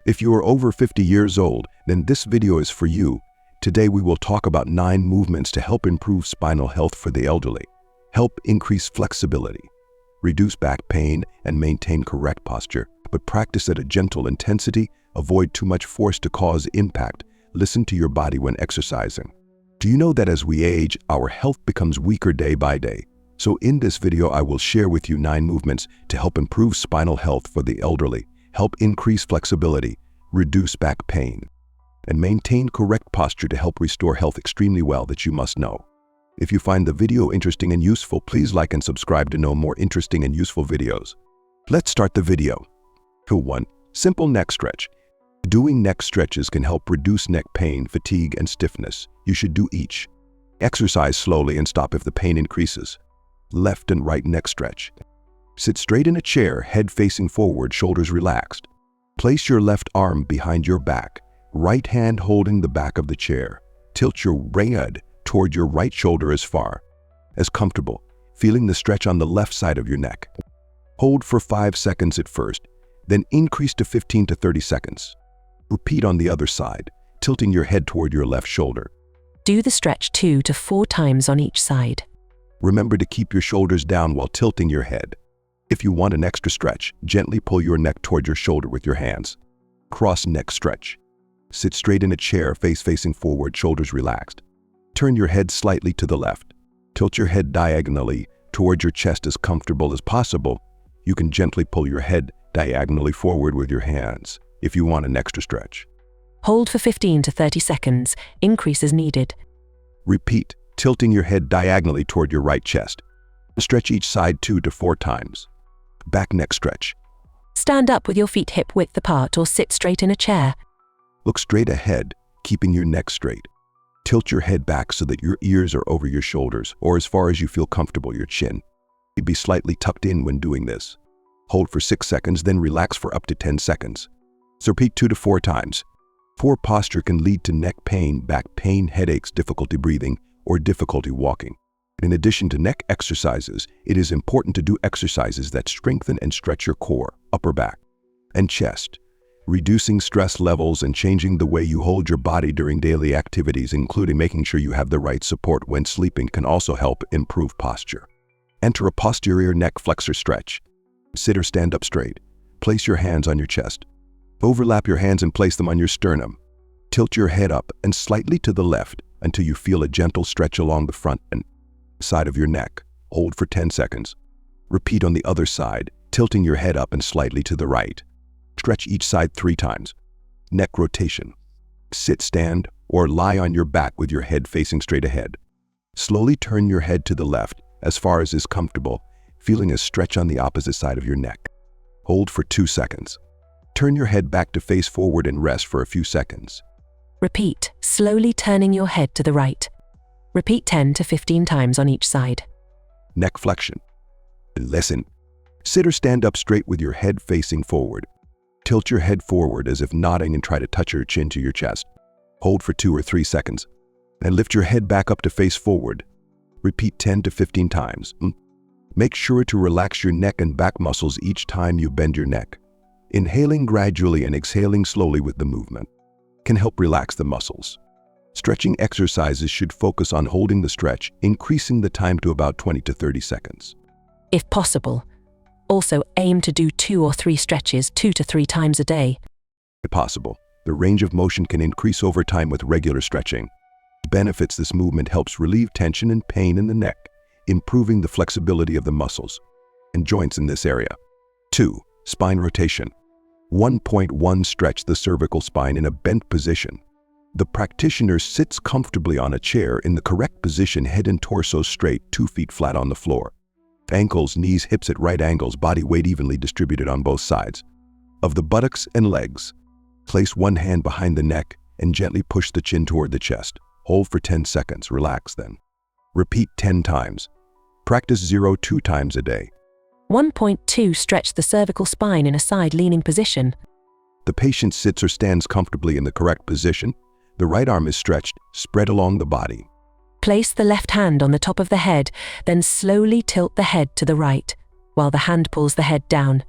If you are over 50 years old, then this video is for you. Today we will talk about 9 movements to help improve spinal health for the elderly, help increase flexibility, reduce back pain, and maintain correct posture, but practice at a gentle intensity. Avoid too much force to cause impact. Listen to your body when exercising. Do you know that as we age, our health becomes weaker day by day? So in this video, I will share with you 9 movements to help improve spinal health for the elderly, help increase flexibility, reduce back pain, and maintain correct posture to help restore health extremely well that you must know. If you find the video interesting and useful, please like and subscribe to know more interesting and useful videos. Let's start the video. 1. Simple neck stretch. Doing neck stretches can help reduce neck pain, fatigue, and stiffness. You should do each. Exercise slowly and stop if the pain increases. Left and right neck stretch. Sit straight in a chair, head facing forward, shoulders relaxed. Place your left arm behind your back, right hand holding the back of the chair. Tilt your right head toward your right shoulder as far as comfortable, feeling the stretch on the left side of your neck. Hold for 5 seconds at first, then increase to 15 to 30 seconds. Repeat on the other side, tilting your head toward your left shoulder. Do the stretch 2 to 4 times on each side. Remember to keep your shoulders down while tilting your head. If you want an extra stretch, gently pull your neck toward your shoulder with your hands. Cross neck stretch. Sit straight in a chair, face facing forward, shoulders relaxed. Turn your head slightly to the left. Tilt your head diagonally toward your chest as comfortable as possible. You can gently pull your head diagonally forward with your hands if you want an extra stretch. Hold for 15 to 30 seconds. Increase as needed. Repeat, tilting your head diagonally toward your right chest. Stretch each side 2 to 4 times. Back neck stretch. Stand up with your feet hip-width apart or sit straight in a chair. Look straight ahead, keeping your neck straight. Tilt your head back so that your ears are over your shoulders, or as far as you feel comfortable, your chin. Be slightly tucked in when doing this. Hold for 6 seconds, then relax for up to 10 seconds. So repeat 2 to 4 times. Poor posture can lead to neck pain, back pain, headaches, difficulty breathing, or difficulty walking. In addition to neck exercises, it is important to do exercises that strengthen and stretch your core, upper back, and chest. Reducing stress levels and changing the way you hold your body during daily activities, including making sure you have the right support when sleeping, can also help improve posture. Enter a posterior neck flexor stretch. Sit or stand up straight. Place your hands on your chest. Overlap your hands and place them on your sternum. Tilt your head up and slightly to the left until you feel a gentle stretch along the front and side of your neck. Hold for 10 seconds. Repeat on the other side, tilting your head up and slightly to the right. Stretch each side 3 times. Neck rotation. Sit, stand, or lie on your back with your head facing straight ahead. Slowly turn your head to the left as far as is comfortable, feeling a stretch on the opposite side of your neck. Hold for 2 seconds. Turn your head back to face forward and rest for a few seconds. Repeat, slowly turning your head to the right. Repeat 10 to 15 times on each side. Neck flexion. Listen. Sit or stand up straight with your head facing forward. Tilt your head forward as if nodding and try to touch your chin to your chest. Hold for 2 or 3 seconds. Then lift your head back up to face forward. Repeat 10 to 15 times. Make sure to relax your neck and back muscles each time you bend your neck. Inhaling gradually and exhaling slowly with the movement can help relax the muscles. Stretching exercises should focus on holding the stretch, increasing the time to about 20 to 30 seconds. If possible, also aim to do 2 or 3 stretches 2 to 3 times a day. If possible, the range of motion can increase over time with regular stretching. Benefits: this movement helps relieve tension and pain in the neck, improving the flexibility of the muscles and joints in this area. 2. Spine rotation. 1.1 Stretch the cervical spine in a bent position. The practitioner sits comfortably on a chair in the correct position, head and torso straight, 2 feet flat on the floor. Ankles, knees, hips at right angles, body weight evenly distributed on both sides of the buttocks and legs. Place one hand behind the neck and gently push the chin toward the chest. Hold for 10 seconds, relax then. Repeat 10 times. Practice 2 times a day. 1.2 Stretch the cervical spine in a side-leaning position. The patient sits or stands comfortably in the correct position. The right arm is stretched, spread along the body. Place the left hand on the top of the head, then slowly tilt the head to the right, while the hand pulls the head down.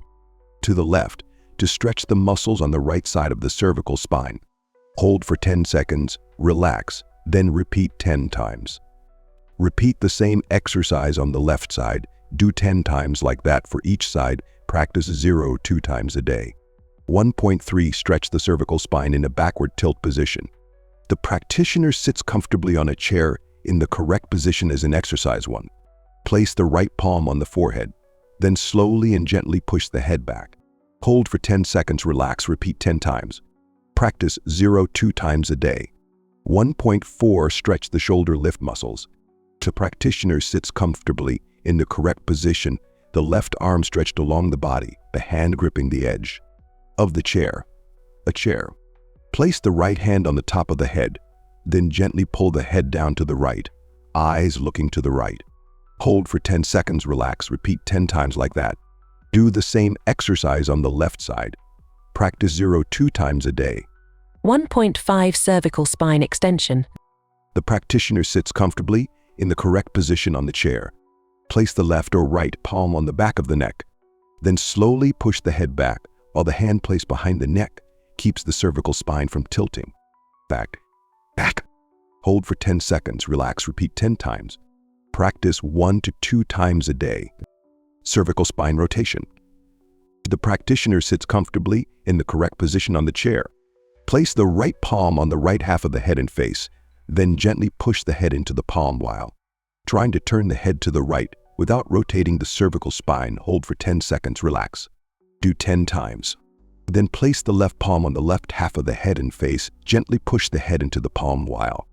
To the left, to stretch the muscles on the right side of the cervical spine. Hold for 10 seconds, relax, then repeat 10 times. Repeat the same exercise on the left side. Do 10 times like that for each side. Practice 0 2 times a day. 1.3 Stretch the cervical spine in a backward tilt position. The practitioner sits comfortably on a chair in the correct position as in exercise 1. Place the right palm on the forehead, then slowly and gently push the head back. Hold for 10 seconds, relax, repeat 10 times. Practice 0 2 times a day. 1.4 Stretch the shoulder lift muscles. The practitioner sits comfortably in the correct position, the left arm stretched along the body, the hand gripping the edge of the chair. A chair. Place the right hand on the top of the head, then gently pull the head down to the right, eyes looking to the right. Hold for 10 seconds, relax, repeat 10 times like that. Do the same exercise on the left side. Practice 0 2 times a day. 1.5 Cervical spine extension. The practitioner sits comfortably in the correct position on the chair. Place the left or right palm on the back of the neck. Then slowly push the head back while the hand placed behind the neck keeps the cervical spine from tilting. Back. Hold for 10 seconds, relax, repeat 10 times. Practice 1 to 2 times a day. Cervical spine rotation. The practitioner sits comfortably in the correct position on the chair. Place the right palm on the right half of the head and face, then gently push the head into the palm while trying to turn the head to the right without rotating the cervical spine. Hold for 10 seconds, relax. Do 10 times. Then place the left palm on the left half of the head and face, gently push the head into the palm while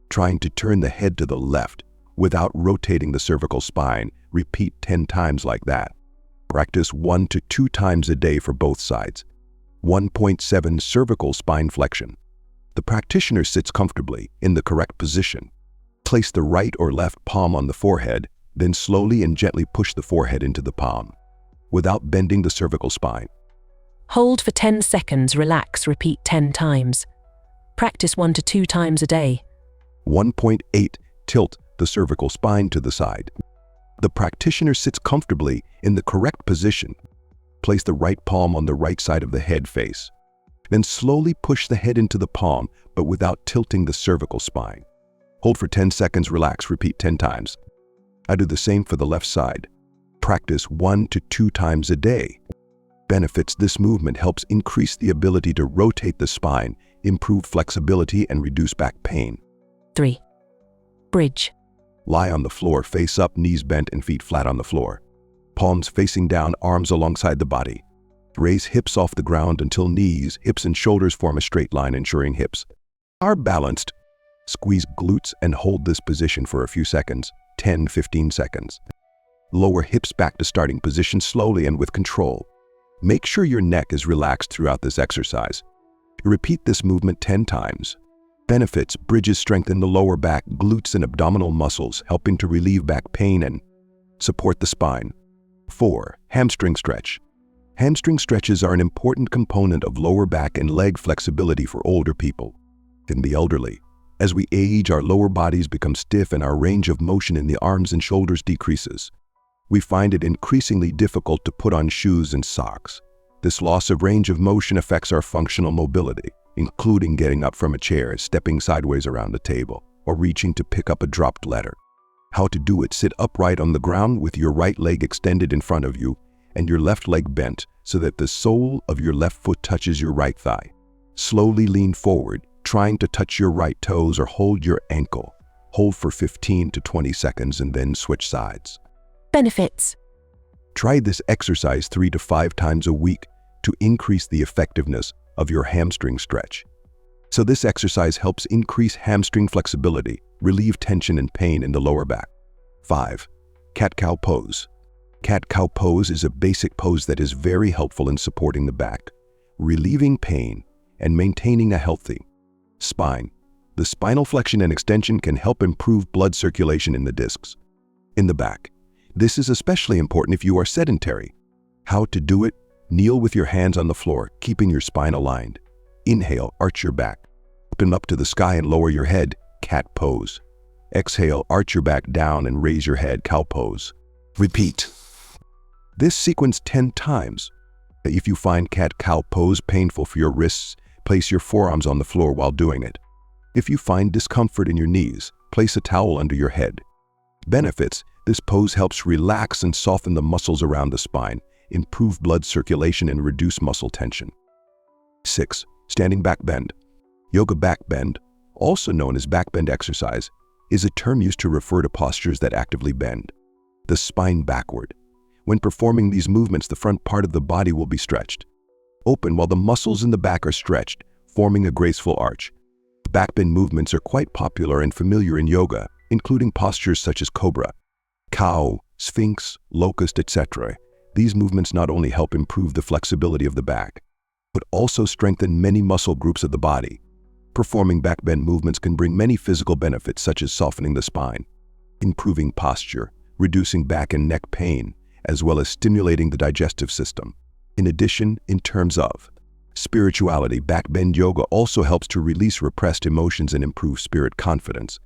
trying to turn the head to the left without rotating the cervical spine. Repeat 10 times like that. Practice 1 to 2 times a day for both sides. 1.7 Cervical spine flexion. The practitioner sits comfortably in the correct position. Place the right or left palm on the forehead, then slowly and gently push the forehead into the palm without bending the cervical spine. Hold for 10 seconds, relax, repeat 10 times. Practice 1 to 2 times a day. 1.8 Tilt the cervical spine to the side. The practitioner sits comfortably in the correct position. Place the right palm on the right side of the head face. Then slowly push the head into the palm, but without tilting the cervical spine. Hold for 10 seconds, relax, repeat 10 times. I do the same for the left side. Practice 1 to 2 times a day. Benefits: this movement helps increase the ability to rotate the spine, improve flexibility, and reduce back pain. 3. Bridge. Lie on the floor, face up, knees bent and feet flat on the floor. Palms facing down, arms alongside the body. Raise hips off the ground until knees, hips and shoulders form a straight line, ensuring hips are balanced. Squeeze glutes and hold this position for a few seconds, 10-15 seconds. Lower hips back to starting position slowly and with control. Make sure your neck is relaxed throughout this exercise. Repeat this movement 10 times. Benefits: bridges strengthen the lower back, glutes and abdominal muscles, helping to relieve back pain and support the spine. 4. Hamstring stretch. Hamstring stretches are an important component of lower back and leg flexibility for older people and the elderly. As we age, our lower bodies become stiff and our range of motion in the arms and shoulders decreases. We find it increasingly difficult to put on shoes and socks. This loss of range of motion affects our functional mobility, including getting up from a chair, stepping sideways around a table, or reaching to pick up a dropped letter. How to do it: sit upright on the ground with your right leg extended in front of you and your left leg bent so that the sole of your left foot touches your right thigh. Slowly lean forward, trying to touch your right toes or hold your ankle. Hold for 15 to 20 seconds and then switch sides. Benefits. Try this exercise 3 to 5 times a week to increase the effectiveness of your hamstring stretch. So this exercise helps increase hamstring flexibility, relieve tension and pain in the lower back. 5. Cat-cow pose. Cat-cow pose is a basic pose that is very helpful in supporting the back, relieving pain, and maintaining a healthy spine. The spinal flexion and extension can help improve blood circulation in the discs in the back. This is especially important if you are sedentary. How to do it: kneel with your hands on the floor, keeping your spine aligned. Inhale, arch your back. Open up to the sky and lower your head, cat pose. Exhale, arch your back down and raise your head, cow pose. Repeat this sequence 10 times. If you find cat-cow pose painful for your wrists, place your forearms on the floor while doing it. If you find discomfort in your knees, place a towel under your head. Benefits: this pose helps relax and soften the muscles around the spine, improve blood circulation, and reduce muscle tension. 6. Standing back bend. Yoga back bend, also known as back bend exercise, is a term used to refer to postures that actively bend the spine backward. When performing these movements, the front part of the body will be stretched open while the muscles in the back are stretched, forming a graceful arch. Backbend movements are quite popular and familiar in yoga, including postures such as cobra, cow, sphinx, locust, etc. These movements not only help improve the flexibility of the back, but also strengthen many muscle groups of the body. Performing backbend movements can bring many physical benefits such as softening the spine, improving posture, reducing back and neck pain, as well as stimulating the digestive system. In addition, in terms of spirituality, backbend yoga also helps to release repressed emotions and improve spirit confidence.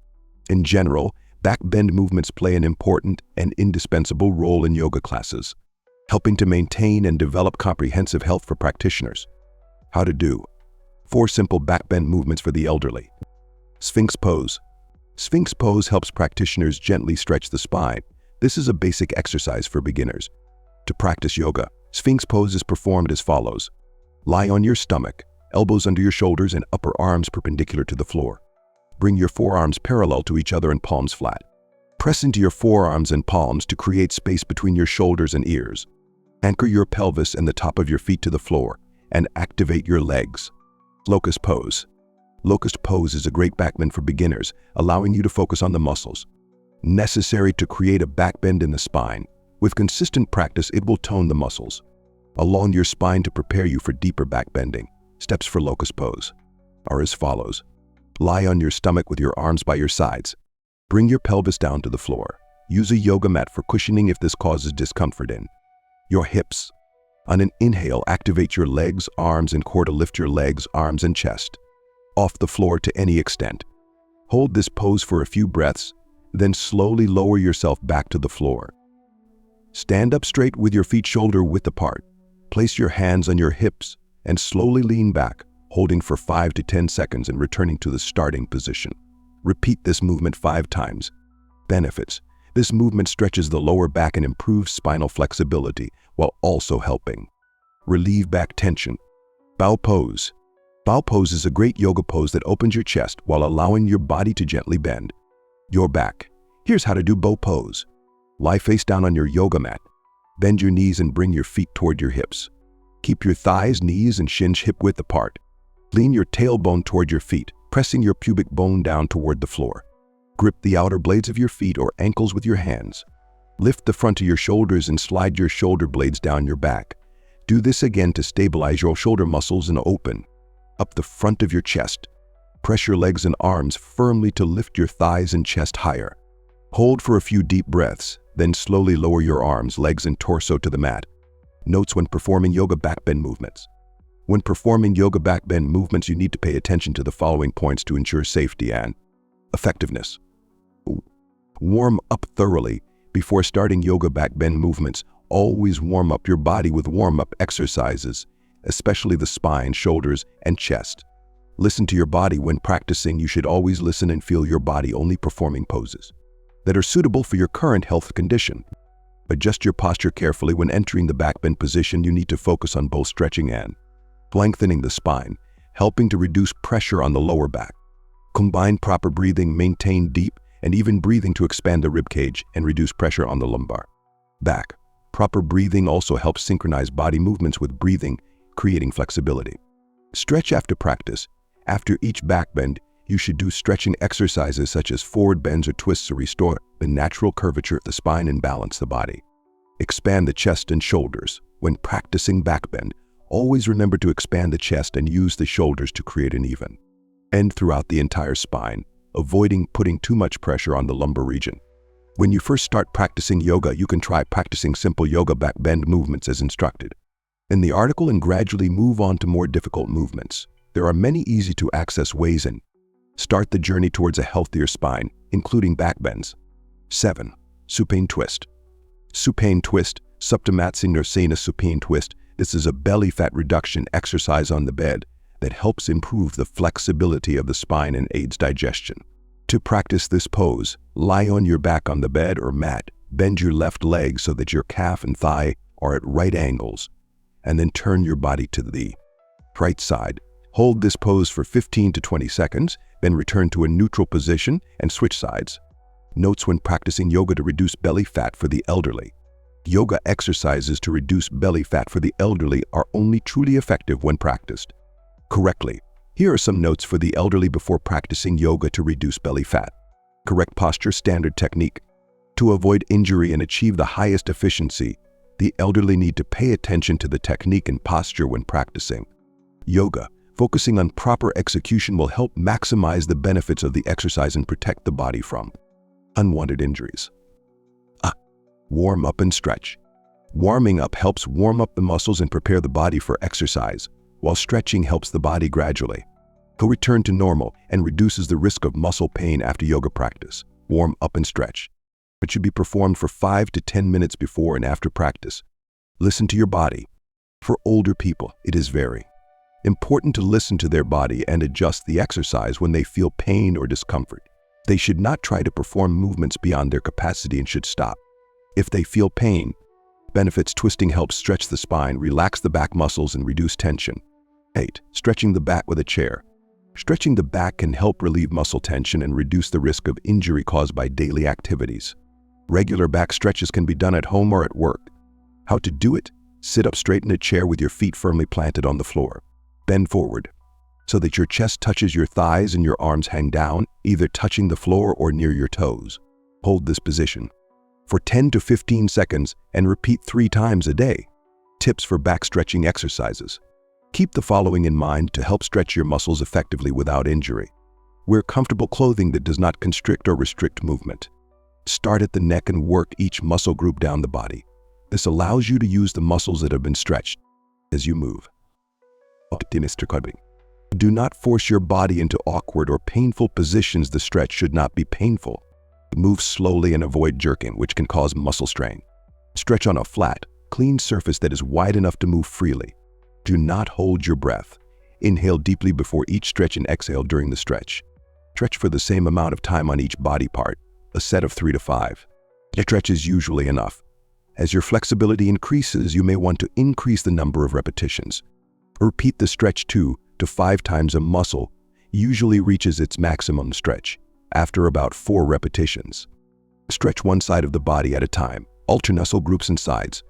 In general, backbend movements play an important and indispensable role in yoga classes, helping to maintain and develop comprehensive health for practitioners. How to do: 4 simple backbend movements for the elderly. Sphinx pose. Sphinx pose helps practitioners gently stretch the spine. This is a basic exercise for beginners. To practice yoga, Sphinx pose is performed as follows. Lie on your stomach, elbows under your shoulders and upper arms perpendicular to the floor. Bring your forearms parallel to each other and palms flat. Press into your forearms and palms to create space between your shoulders and ears. Anchor your pelvis and the top of your feet to the floor and activate your legs. Locust pose. Locust pose is a great backbend for beginners, allowing you to focus on the muscles necessary to create a backbend in the spine. With consistent practice, it will tone the muscles along your spine to prepare you for deeper backbending. Steps for locust pose are as follows. Lie on your stomach with your arms by your sides. Bring your pelvis down to the floor. Use a yoga mat for cushioning if this causes discomfort in your hips. On an inhale, activate your legs, arms, and core to lift your legs, arms, and chest off the floor to any extent. Hold this pose for a few breaths, then slowly lower yourself back to the floor. Stand up straight with your feet shoulder width apart. Place your hands on your hips and slowly lean back, holding for 5 to 10 seconds and returning to the starting position. Repeat this movement 5 times. Benefits: this movement stretches the lower back and improves spinal flexibility while also helping relieve back tension. Bow pose. Bow pose is a great yoga pose that opens your chest while allowing your body to gently bend your back. Here's how to do bow pose. Lie face down on your yoga mat. Bend your knees and bring your feet toward your hips. Keep your thighs, knees, and shins hip width apart. Lean your tailbone toward your feet, pressing your pubic bone down toward the floor. Grip the outer blades of your feet or ankles with your hands. Lift the front of your shoulders and slide your shoulder blades down your back. Do this again to stabilize your shoulder muscles and open up the front of your chest. Press your legs and arms firmly to lift your thighs and chest higher. Hold for a few deep breaths, then slowly lower your arms, legs, and torso to the mat. Notes when performing yoga backbend movements. When performing yoga backbend movements, you need to pay attention to the following points to ensure safety and effectiveness. Warm up thoroughly. Before starting yoga backbend movements, always warm up your body with warm-up exercises, especially the spine, shoulders, and chest. Listen to your body when practicing. You should always listen and feel your body, only performing poses that are suitable for your current health condition. Adjust your posture carefully. When entering the backbend position, you need to focus on both stretching and lengthening the spine, helping to reduce pressure on the lower back. Combine proper breathing, maintain deep and even breathing to expand the rib cage and reduce pressure on the lumbar back. Proper breathing also helps synchronize body movements with breathing, creating flexibility. Stretch after practice. After each backbend, you should do stretching exercises such as forward bends or twists to restore the natural curvature of the spine and balance the body. Expand the chest and shoulders. When practicing backbend, always remember to expand the chest and use the shoulders to create an even bend throughout the entire spine, avoiding putting too much pressure on the lumbar region. When you first start practicing yoga, you can try practicing simple yoga backbend movements as instructed in the article and gradually move on to more difficult movements. There are many easy-to-access ways and start the journey towards a healthier spine, including backbends. 7. Supine twist. Supine twist, Suptamatsinasana supine twist. This is a belly fat reduction exercise on the bed that helps improve the flexibility of the spine and aids digestion. To practice this pose, lie on your back on the bed or mat, bend your left leg so that your calf and thigh are at right angles, and then turn your body to the right side. Hold this pose for 15 to 20 seconds, then return to a neutral position and switch sides. Notes when practicing yoga to reduce belly fat for the elderly. Yoga exercises to reduce belly fat for the elderly are only truly effective when practiced correctly. Here are some notes for the elderly before practicing yoga to reduce belly fat. Correct posture, standard technique. To avoid injury and achieve the highest efficiency, the elderly need to pay attention to the technique and posture when practicing yoga. Focusing on proper execution will help maximize the benefits of the exercise and protect the body from unwanted injuries. Warm up and stretch. Warming up helps warm up the muscles and prepare the body for exercise, while stretching helps the body gradually return to normal and reduces the risk of muscle pain after yoga practice. Warm up and stretch. It should be performed for 5 to 10 minutes before and after practice. Listen to your body. For older people, it is very important to listen to their body and adjust the exercise when they feel pain or discomfort. They should not try to perform movements beyond their capacity and should stop if they feel pain. Benefits: twisting helps stretch the spine, relax the back muscles, and reduce tension. 8. Stretching the back with a chair. Stretching the back can help relieve muscle tension and reduce the risk of injury caused by daily activities. Regular back stretches can be done at home or at work. How to do it? Sit up straight in a chair with your feet firmly planted on the floor. Bend forward so that your chest touches your thighs and your arms hang down, either touching the floor or near your toes. Hold this position for 10 to 15 seconds and repeat 3 times a day. Tips for back stretching exercises. Keep the following in mind to help stretch your muscles effectively without injury. Wear comfortable clothing that does not constrict or restrict movement. Start at the neck and work each muscle group down the body. This allows you to use the muscles that have been stretched as you move. Do not force your body into awkward or painful positions. The stretch should not be painful. Move slowly and avoid jerking, which can cause muscle strain. Stretch on a flat, clean surface that is wide enough to move freely. Do not hold your breath. Inhale deeply before each stretch and exhale during the stretch. Stretch for the same amount of time on each body part, a set of 3 to 5. A stretch is usually enough. As your flexibility increases, you may want to increase the number of repetitions. Repeat the stretch 2 to 5 times. A muscle usually reaches its maximum stretch after about 4 repetitions. Stretch one side of the body at a time. Alternate muscle groups and sides.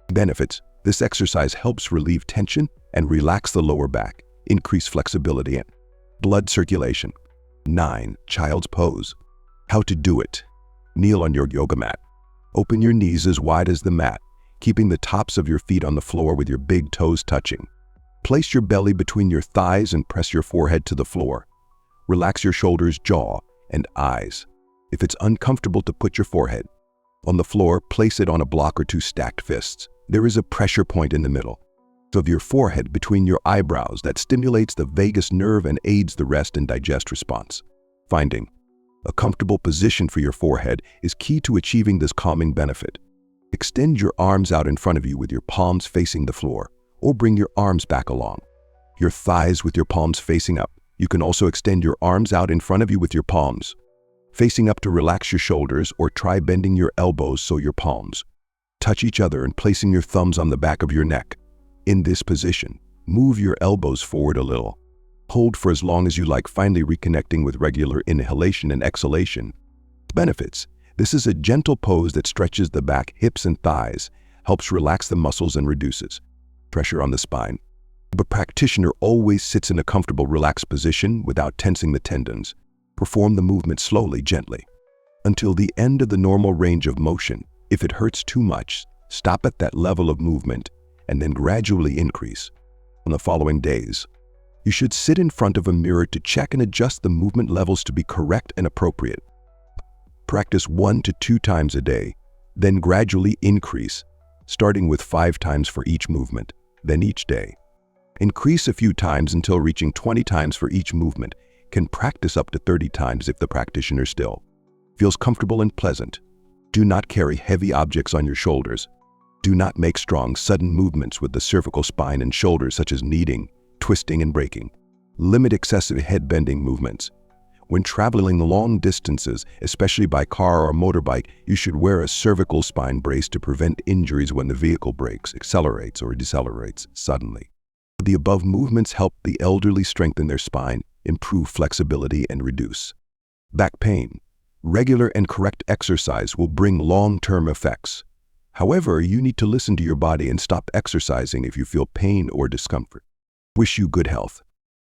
Benefits: this exercise helps relieve tension and relax the lower back, increase flexibility and blood circulation. 9. Child's pose. How to do it. Kneel on your yoga mat. Open your knees as wide as the mat, keeping the tops of your feet on the floor with your big toes touching. Place your belly between your thighs and press your forehead to the floor. Relax your shoulders, jaw, and eyes. If it's uncomfortable to put your forehead on the floor, place it on a block or 2 stacked fists. There is a pressure point in the middle of your forehead between your eyebrows that stimulates the vagus nerve and aids the rest and digest response. Finding a comfortable position for your forehead is key to achieving this calming benefit. Extend your arms out in front of you with your palms facing the floor, or bring your arms back along your thighs with your palms facing up. You can also extend your arms out in front of you with your palms facing up to relax your shoulders, or try bending your elbows so your palms touch each other and placing your thumbs on the back of your neck. In this position, move your elbows forward a little. Hold for as long as you like, finally reconnecting with regular inhalation and exhalation. Benefits: this is a gentle pose that stretches the back, hips, and thighs, helps relax the muscles, and reduces pressure on the spine. The practitioner always sits in a comfortable, relaxed position without tensing the tendons. Perform the movement slowly, gently, until the end of the normal range of motion. If it hurts too much, stop at that level of movement and then gradually increase. On the following days, you should sit in front of a mirror to check and adjust the movement levels to be correct and appropriate. Practice 1 to 2 times a day, then gradually increase, starting with 5 times for each movement, then each day. Increase a few times until reaching 20 times for each movement. Can practice up to 30 times if the practitioner still feels comfortable and pleasant. Do not carry heavy objects on your shoulders. Do not make strong, sudden movements with the cervical spine and shoulders, such as kneading, twisting, and breaking. Limit excessive head bending movements. When traveling long distances, especially by car or motorbike, you should wear a cervical spine brace to prevent injuries when the vehicle brakes, accelerates, or decelerates suddenly. The above movements help the elderly strengthen their spine, improve flexibility, and reduce back pain. Regular and correct exercise will bring long-term effects. However, you need to listen to your body and stop exercising if you feel pain or discomfort. Wish you good health.